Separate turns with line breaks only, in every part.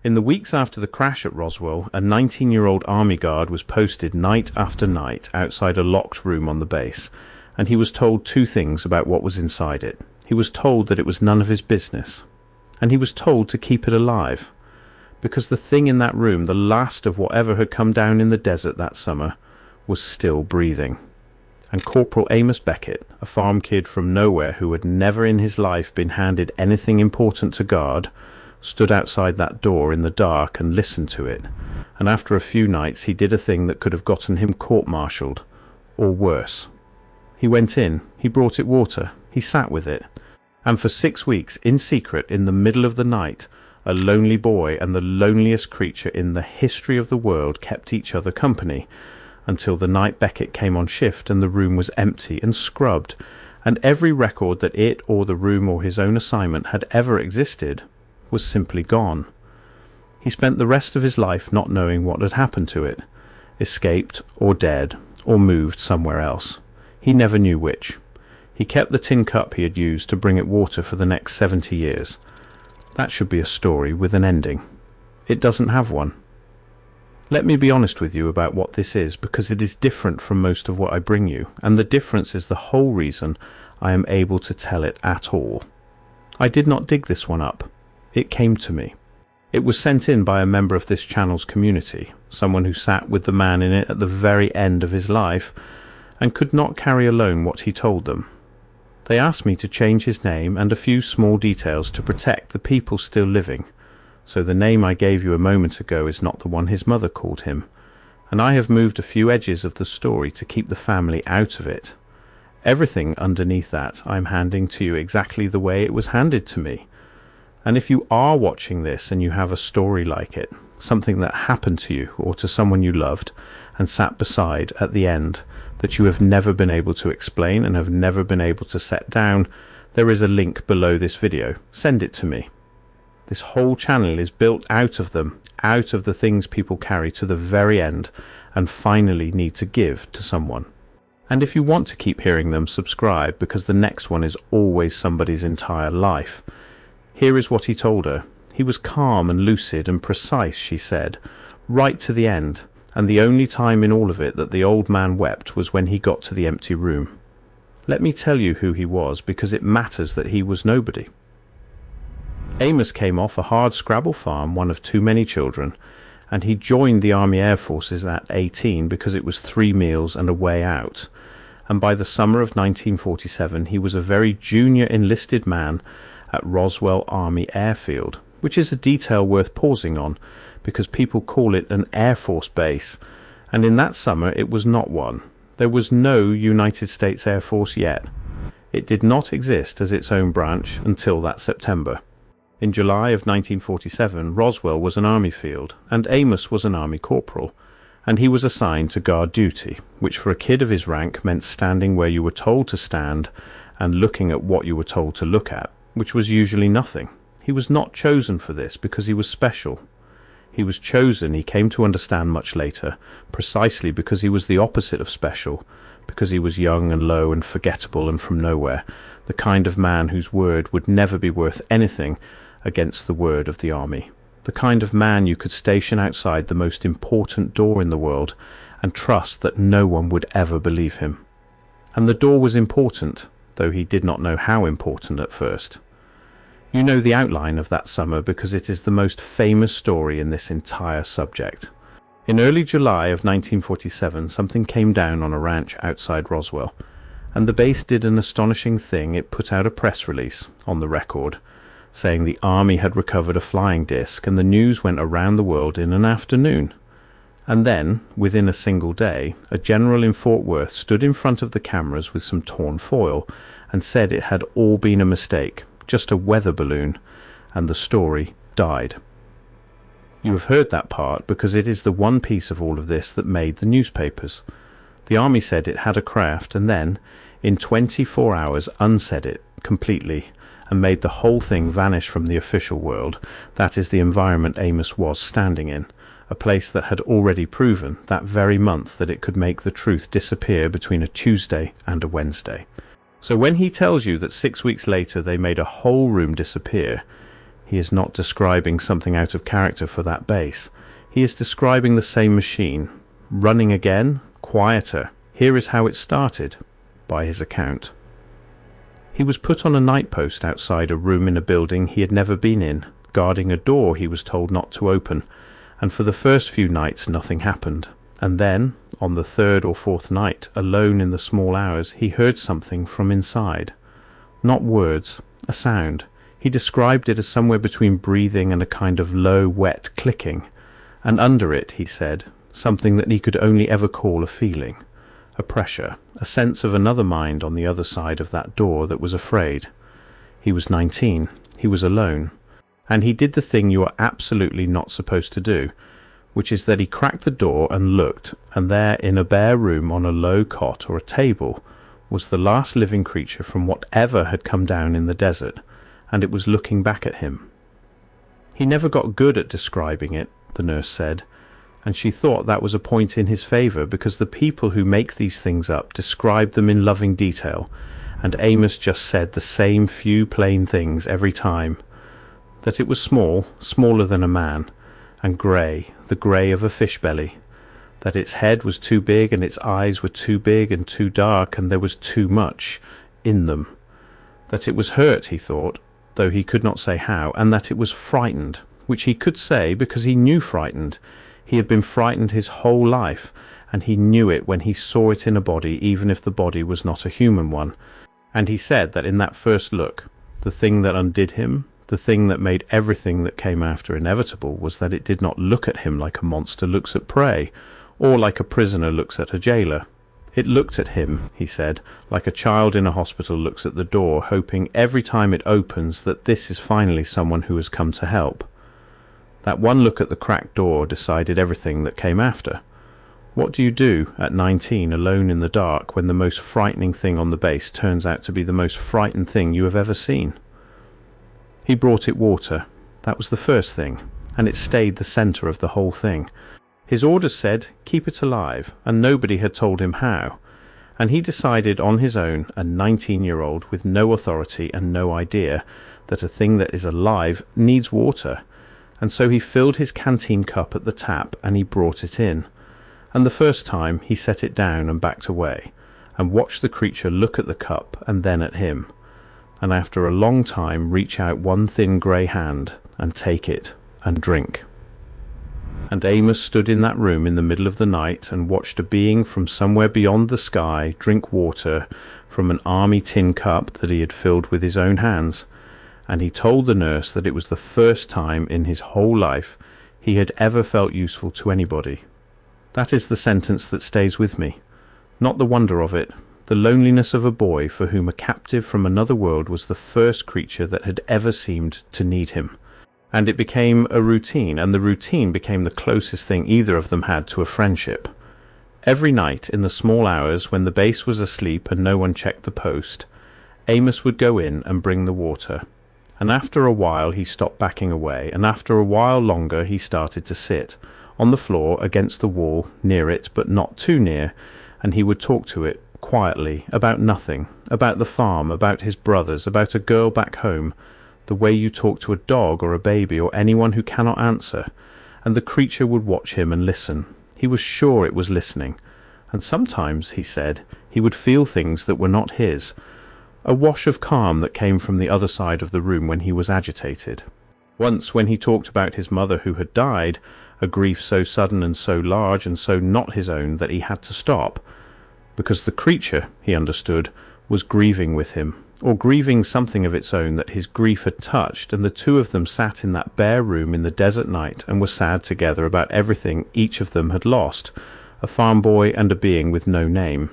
In the weeks after the crash at Roswell, a 19-year-old Army guard was posted night after night outside a locked room on the base, and he was told two things about what was inside it. He was told that it was none of his business, and he was told to keep it alive, because the thing in that room, the last of whatever had come down in the desert that summer, was still breathing. And Corporal Amos Beckett, a farm kid from nowhere who had never in his life been handed anything important to guard, stood outside that door in the dark and listened to it, and after a few nights he did a thing that could have gotten him court-martialed, or worse. He went in, he brought it water, he sat with it, and for 6 weeks, in secret, in the middle of the night, a lonely boy and the loneliest creature in the history of the world kept each other company, until the night Beckett came on shift and the room was empty and scrubbed, and every record that it or the room or his own assignment had ever existed was simply gone. He spent the rest of his life not knowing what had happened to it, escaped or dead or moved somewhere else. He never knew which. He kept the tin cup he had used to bring it water for the next 70 years. That should be a story with an ending. It doesn't have one. Let me be honest with you about what this is, because it is different from most of what I bring you, and the difference is the whole reason I am able to tell it at all. I did not dig this one up. It came to me. It was sent in by a member of this channel's community, someone who sat with the man in it at the very end of his life and could not carry alone what he told them. They asked me to change his name and a few small details to protect the people still living, so the name I gave you a moment ago is not the one his mother called him, and I have moved a few edges of the story to keep the family out of it. Everything underneath that I am handing to you exactly the way it was handed to me. And if you are watching this and you have a story like it, something that happened to you or to someone you loved and sat beside at the end that you have never been able to explain and have never been able to set down, there is a link below this video. Send it to me. This whole channel is built out of them, out of the things people carry to the very end and finally need to give to someone. And if you want to keep hearing them, subscribe, because the next one is always somebody's entire life. Here is what he told her. He was calm and lucid and precise, she said, right to the end, and the only time in all of it that the old man wept was when he got to the empty room. Let me tell you who he was, because it matters that he was nobody. Amos came off a hard scrabble farm, one of too many children, and he joined the Army Air Forces at 18 because it was 3 meals and a way out, and by the summer of 1947 he was a very junior enlisted man at Roswell Army Airfield, which is a detail worth pausing on because people call it an Air Force base, and in that summer it was not one. There was no United States Air Force yet. It did not exist as its own branch until that September. In July of 1947, Roswell was an army field, and Amos was an army corporal, and he was assigned to guard duty, which for a kid of his rank meant standing where you were told to stand and looking at what you were told to look at, which was usually nothing. He was not chosen for this because he was special. He was chosen, he came to understand much later, precisely because he was the opposite of special, because he was young and low and forgettable and from nowhere, the kind of man whose word would never be worth anything against the word of the army, the kind of man you could station outside the most important door in the world and trust that no one would ever believe him. And the door was important, though he did not know how important at first. You know the outline of that summer because it is the most famous story in this entire subject. In early July of 1947, something came down on a ranch outside Roswell, and the base did an astonishing thing. It put out a press release, on the record, saying the army had recovered a flying disc, and the news went around the world in an afternoon. And then, within a single day, a general in Fort Worth stood in front of the cameras with some torn foil and said it had all been a mistake, just a weather balloon, and the story died. You have heard that part because it is the one piece of all of this that made the newspapers. The army said it had a craft and then, in 24 hours, unsaid it completely and made the whole thing vanish from the official world. That is the environment Amos was standing in, a place that had already proven that very month that it could make the truth disappear between a Tuesday and a Wednesday. So when he tells you that 6 weeks later they made a whole room disappear, He is not describing something out of character for that base. He is describing the same machine. Running again, quieter. Here is how it started, by his account. He was put on a night post outside a room in a building he had never been in, guarding a door he was told not to open, and for the first few nights nothing happened. And then, on the third or fourth night, alone in the small hours, he heard something from inside. Not words, a sound. He described it as somewhere between breathing and a kind of low, wet clicking, and under it, he said, something that he could only ever call a feeling, a pressure, a sense of another mind on the other side of that door that was afraid. He was 19, he was alone, and he did the thing you are absolutely not supposed to do, which is that he cracked the door and looked, and there in a bare room on a low cot or a table was the last living creature from whatever had come down in the desert, and it was looking back at him. He never got good at describing it, the nurse said, and she thought that was a point in his favour, because the people who make these things up describe them in loving detail, and Amos just said the same few plain things every time. That it was small, smaller than a man, and grey, the grey of a fish belly. That its head was too big, and its eyes were too big and too dark, and there was too much in them. That it was hurt, he thought, though he could not say how, and that it was frightened, which he could say because he knew frightened. He had been frightened his whole life, and he knew it when he saw it in a body, even if the body was not a human one. And he said that in that first look, the thing that undid him, the thing that made everything that came after inevitable, was that it did not look at him like a monster looks at prey, or like a prisoner looks at a jailer. It looked at him, he said, like a child in a hospital looks at the door, hoping every time it opens that this is finally someone who has come to help. That one look at the cracked door decided everything that came after. What do you do at 19 alone in the dark when the most frightening thing on the base turns out to be the most frightened thing you have ever seen? He brought it water. That was the first thing, and it stayed the centre of the whole thing. His orders said, keep it alive, and nobody had told him how. And he decided on his own, a 19-year-old with no authority and no idea, that a thing that is alive needs water. And so he filled his canteen cup at the tap, and he brought it in. And the first time he set it down and backed away, and watched the creature look at the cup and then at him, and after a long time reach out one thin grey hand and take it and drink. And Amos stood in that room in the middle of the night and watched a being from somewhere beyond the sky drink water from an army tin cup that he had filled with his own hands, and he told the nurse that it was the first time in his whole life he had ever felt useful to anybody. That is the sentence that stays with me. Not the wonder of it, the loneliness of a boy for whom a captive from another world was the first creature that had ever seemed to need him. And it became a routine, and the routine became the closest thing either of them had to a friendship. Every night, in the small hours when the base was asleep and no one checked the post, Amos would go in and bring the water. And after a while he stopped backing away, and after a while longer he started to sit on the floor against the wall, near it but not too near, and he would talk to it quietly about nothing, about the farm, about his brothers, about a girl back home, the way you talk to a dog or a baby or anyone who cannot answer. And the creature would watch him and listen. He was sure it was listening, and sometimes, he said, he would feel things that were not his, a wash of calm that came from the other side of the room when he was agitated. Once, when he talked about his mother who had died, a grief so sudden and so large and so not his own that he had to stop, because the creature, he understood, was grieving with him, or grieving something of its own that his grief had touched, and the two of them sat in that bare room in the desert night and were sad together about everything each of them had lost, a farm boy and a being with no name.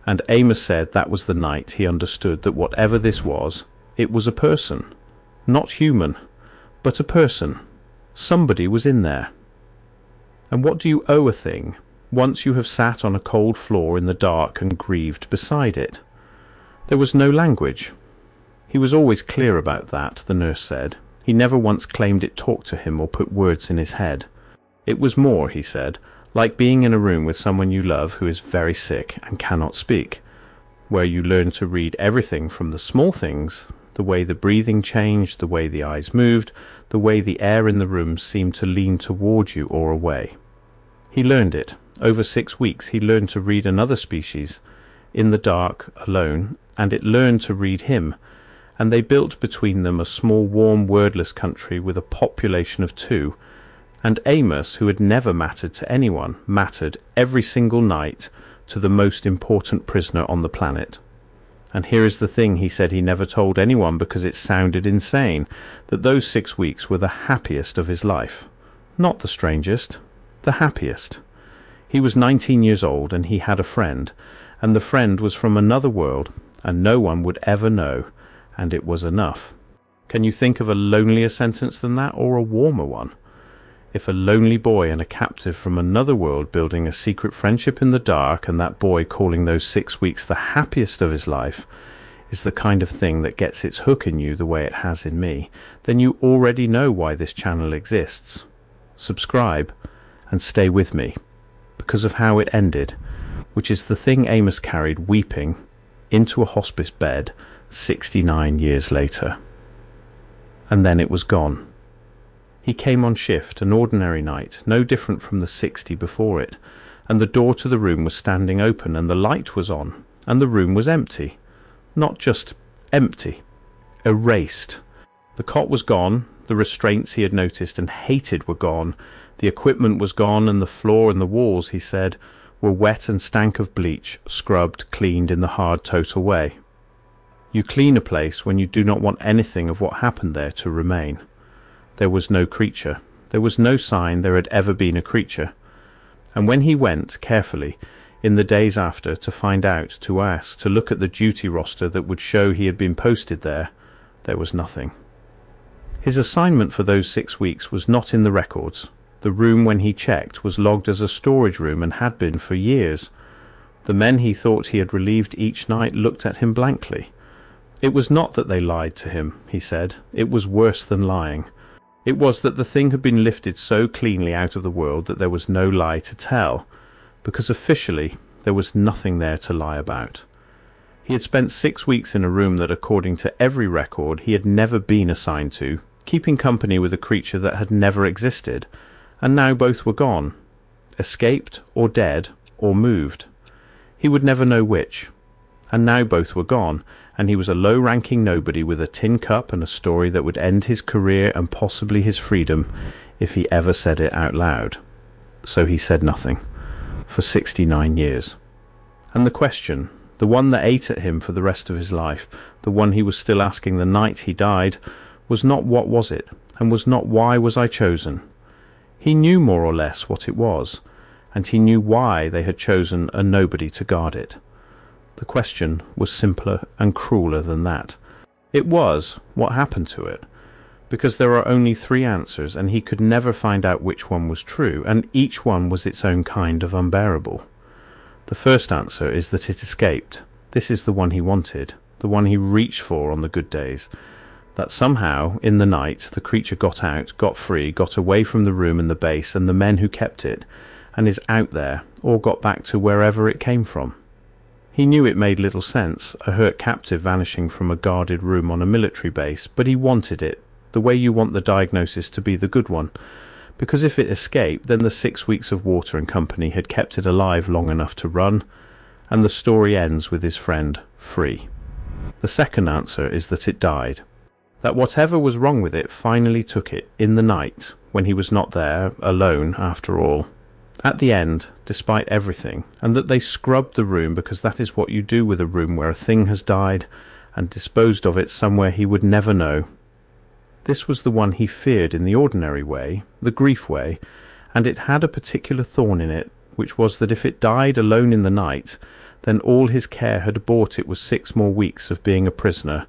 And Amos said that was the night he understood that whatever this was, it was a person. Not human, but a person. Somebody was in there. And what do you owe a thing once you have sat on a cold floor in the dark and grieved beside it? There was no language. He was always clear about that, the nurse said. He never once claimed it talked to him or put words in his head. It was more, he said, like being in a room with someone you love who is very sick and cannot speak, where you learn to read everything from the small things the way the breathing changed, the way the eyes moved, the way the air in the room seemed to lean toward you or away. He learned it. Over 6 weeks he learned to read another species, in the dark, alone, and it learned to read him, and they built between them a small, warm, wordless country with a population of 2, and Amos, who had never mattered to anyone, mattered every single night to the most important prisoner on the planet. And here is the thing he said he never told anyone because it sounded insane, that those 6 weeks were the happiest of his life. Not the strangest, the happiest. He was 19 years old and he had a friend, and the friend was from another world, and no one would ever know, and it was enough. Can you think of a lonelier sentence than that, or a warmer one? If a lonely boy and a captive from another world building a secret friendship in the dark, and that boy calling those 6 weeks the happiest of his life, is the kind of thing that gets its hook in you the way it has in me, then you already know why this channel exists. Subscribe and stay with me, because of how it ended, which is the thing Amos carried weeping into a hospice bed 69 years later. And then it was gone. He came on shift, an ordinary night, no different from the 60 before it, and the door to the room was standing open, and the light was on, and the room was empty. Not just empty, erased. The cot was gone, the restraints he had noticed and hated were gone, the equipment was gone, and the floor and the walls, he said, were wet and stank of bleach, scrubbed, cleaned in the hard total way. You clean a place when you do not want anything of what happened there to remain. There was no creature. There was no sign there had ever been a creature. And when he went, carefully, in the days after, to find out, to ask, to look at the duty roster that would show he had been posted there, there was nothing. His assignment for those 6 weeks was not in the records. The room, when he checked, was logged as a storage room and had been for years. The men he thought he had relieved each night looked at him blankly. It was not that they lied to him, he said. It was worse than lying. It was that the thing had been lifted so cleanly out of the world that there was no lie to tell, because officially there was nothing there to lie about. He had spent 6 weeks in a room that, according to every record, he had never been assigned to, keeping company with a creature that had never existed, and now both were gone, escaped or dead or moved. He would never know which. And now both were gone, and he was a low-ranking nobody with a tin cup and a story that would end his career and possibly his freedom if he ever said it out loud. So he said nothing, for 69 years. And the question, the one that ate at him for the rest of his life, the one he was still asking the night he died, was not what was it, and was not why was I chosen. He knew more or less what it was, and he knew why they had chosen a nobody to guard it. The question was simpler and crueler than that. It was, what happened to it? Because there are only 3 answers, and he could never find out which one was true, and each one was its own kind of unbearable. The first answer is that it escaped. This is the one he wanted, the one he reached for on the good days. That somehow, in the night, the creature got out, got free, got away from the room and the base and the men who kept it, and is out there, or got back to wherever it came from. He knew it made little sense, a hurt captive vanishing from a guarded room on a military base, but he wanted it, the way you want the diagnosis to be the good one, because if it escaped, then the 6 weeks of water and company had kept it alive long enough to run, and the story ends with his friend free. The second answer is that it died, that whatever was wrong with it finally took it in the night, when he was not there, alone after all. At the end, despite everything, and that they scrubbed the room because that is what you do with a room where a thing has died, and disposed of it somewhere he would never know. This was the one he feared in the ordinary way, the grief way, and it had a particular thorn in it, which was that if it died alone in the night, then all his care had bought it was 6 more weeks of being a prisoner,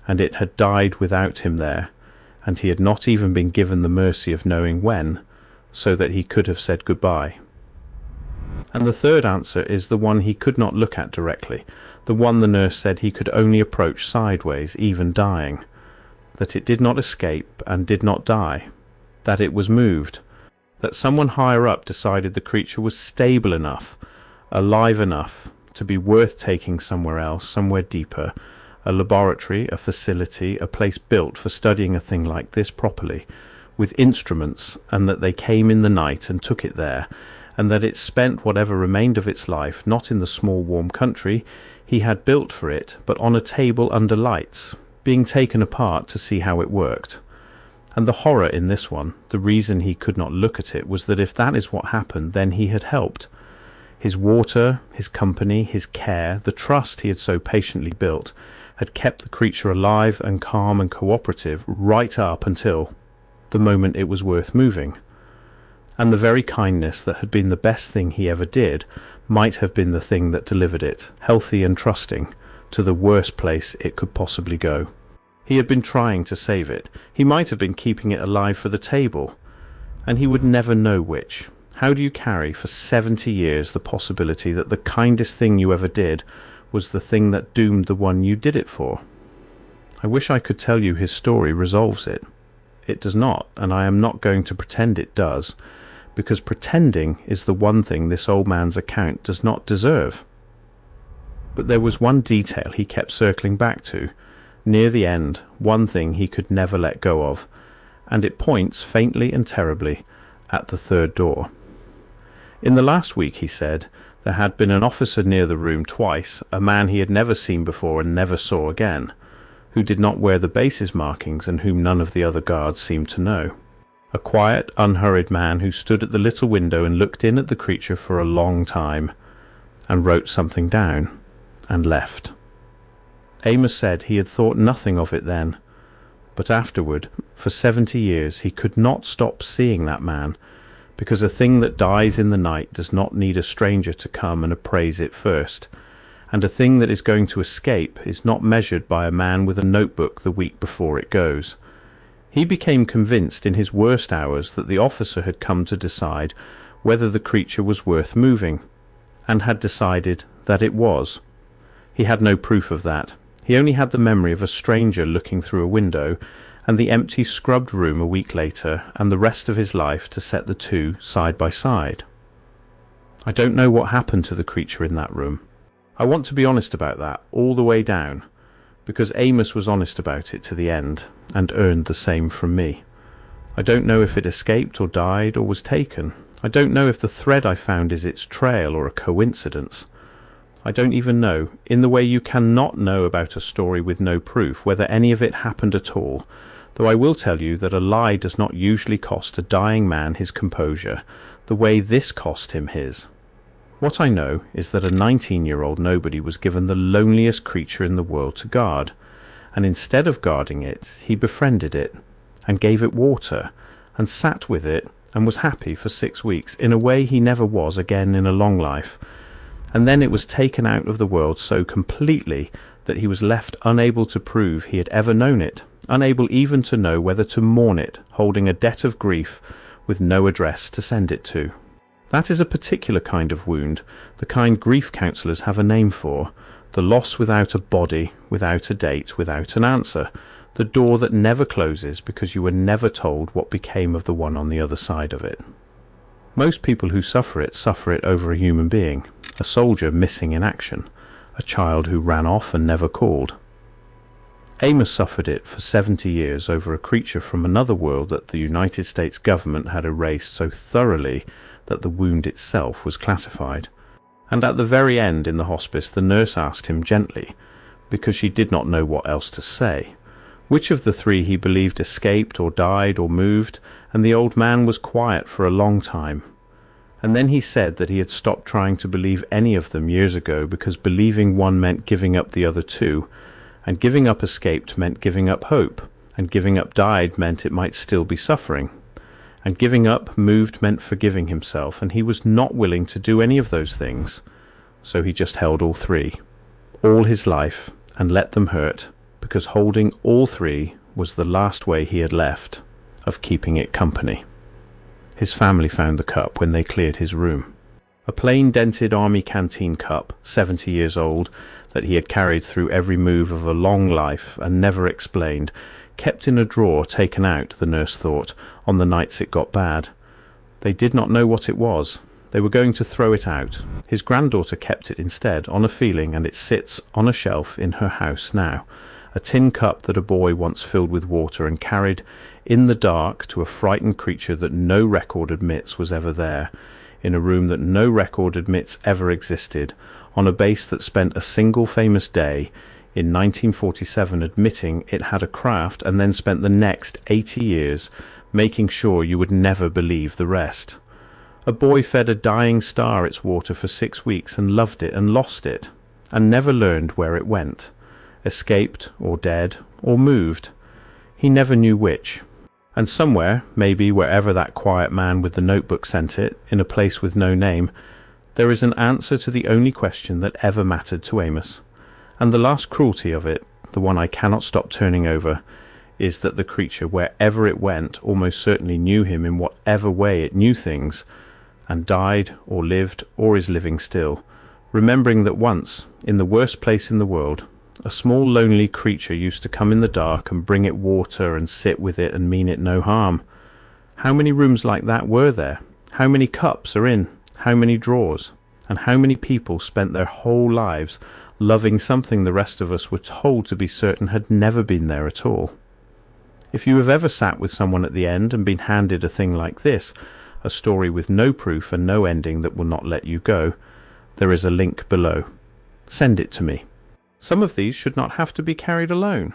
and it had died without him there, and he had not even been given the mercy of knowing when, so that he could have said goodbye. And the third answer is the one he could not look at directly, the one the nurse said he could only approach sideways, even dying, that it did not escape and did not die, that it was moved, that someone higher up decided the creature was stable enough, alive enough, to be worth taking somewhere else, somewhere deeper, a laboratory, a facility, a place built for studying a thing like this properly, with instruments, and that they came in the night and took it there, and that it spent whatever remained of its life not in the small warm country he had built for it, but on a table under lights, being taken apart to see how it worked. And the horror in this one, the reason he could not look at it, was that if that is what happened, then he had helped. His water, his company, his care, the trust he had so patiently built, had kept the creature alive and calm and cooperative right up until the moment it was worth moving. And the very kindness that had been the best thing he ever did might have been the thing that delivered it, healthy and trusting, to the worst place it could possibly go. He had been trying to save it. He might have been keeping it alive for the table, and he would never know which. How do you carry for 70 years the possibility that the kindest thing you ever did was the thing that doomed the one you did it for? I wish I could tell you his story resolves it. It does not, and I am not going to pretend it does, because pretending is the one thing this old man's account does not deserve. But there was one detail he kept circling back to, near the end, one thing he could never let go of, and it points faintly and terribly at the third door. In the last week, he said, there had been an officer near the room twice, a man he had never seen before and never saw again, who did not wear the base's markings and whom none of the other guards seemed to know. A quiet, unhurried man who stood at the little window and looked in at the creature for a long time, and wrote something down, and left. Amos said he had thought nothing of it then, but afterward, for 70 years, he could not stop seeing that man, because a thing that dies in the night does not need a stranger to come and appraise it first, and a thing that is going to escape is not measured by a man with a notebook the week before it goes. He became convinced in his worst hours that the officer had come to decide whether the creature was worth moving, and had decided that it was. He had no proof of that. He only had the memory of a stranger looking through a window, and the empty scrubbed room a week later, and the rest of his life to set the two side by side. I don't know what happened to the creature in that room. I want to be honest about that, all the way down, because Amos was honest about it to the end, and earned the same from me. I don't know if it escaped or died or was taken. I don't know if the thread I found is its trail or a coincidence. I don't even know, in the way you cannot know about a story with no proof, whether any of it happened at all, though I will tell you that a lie does not usually cost a dying man his composure, the way this cost him his. What I know is that a 19-year-old nobody was given the loneliest creature in the world to guard, and instead of guarding it, he befriended it, and gave it water, and sat with it, and was happy for 6 weeks, in a way he never was again in a long life. And then it was taken out of the world so completely that he was left unable to prove he had ever known it, unable even to know whether to mourn it, holding a debt of grief with no address to send it to. That is a particular kind of wound, the kind grief counsellors have a name for, the loss without a body, without a date, without an answer, the door that never closes because you were never told what became of the one on the other side of it. Most people who suffer it over a human being, a soldier missing in action, a child who ran off and never called. Amos suffered it for 70 years over a creature from another world that the United States government had erased so thoroughly that the wound itself was classified. And at the very end in the hospice the nurse asked him gently, because she did not know what else to say, which of the three he believed escaped or died or moved, and the old man was quiet for a long time. And then he said that he had stopped trying to believe any of them years ago because believing one meant giving up the other two, and giving up escaped meant giving up hope, and giving up died meant it might still be suffering, and giving up moved meant forgiving himself, and he was not willing to do any of those things, so he just held all three, all his life, and let them hurt, because holding all three was the last way he had left of keeping it company. His family found the cup when they cleared his room. A plain dented army canteen cup, 70 years old, that he had carried through every move of a long life and never explained, kept in a drawer taken out, the nurse thought, on the nights it got bad. They did not know what it was. They were going to throw it out. His granddaughter kept it instead, on a feeling, and it sits on a shelf in her house now. A tin cup that a boy once filled with water and carried in the dark to a frightened creature that no record admits was ever there, in a room that no record admits ever existed, on a base that spent a single famous day in 1947 admitting it had a craft, and then spent the next 80 years making sure you would never believe the rest. A boy fed a dying star its water for 6 weeks and loved it and lost it, and never learned where it went, escaped or dead or moved. He never knew which. And somewhere, maybe wherever that quiet man with the notebook sent it, in a place with no name, there is an answer to the only question that ever mattered to Amos. And the last cruelty of it, the one I cannot stop turning over, is that the creature, wherever it went, almost certainly knew him in whatever way it knew things, and died or lived or is living still, remembering that once, in the worst place in the world, a small lonely creature used to come in the dark and bring it water and sit with it and mean it no harm. How many rooms like that were there? How many cups are in? How many drawers? And how many people spent their whole lives loving something the rest of us were told to be certain had never been there at all? If you have ever sat with someone at the end and been handed a thing like this, a story with no proof and no ending that will not let you go, there is a link below. Send it to me. Some of these should not have to be carried alone.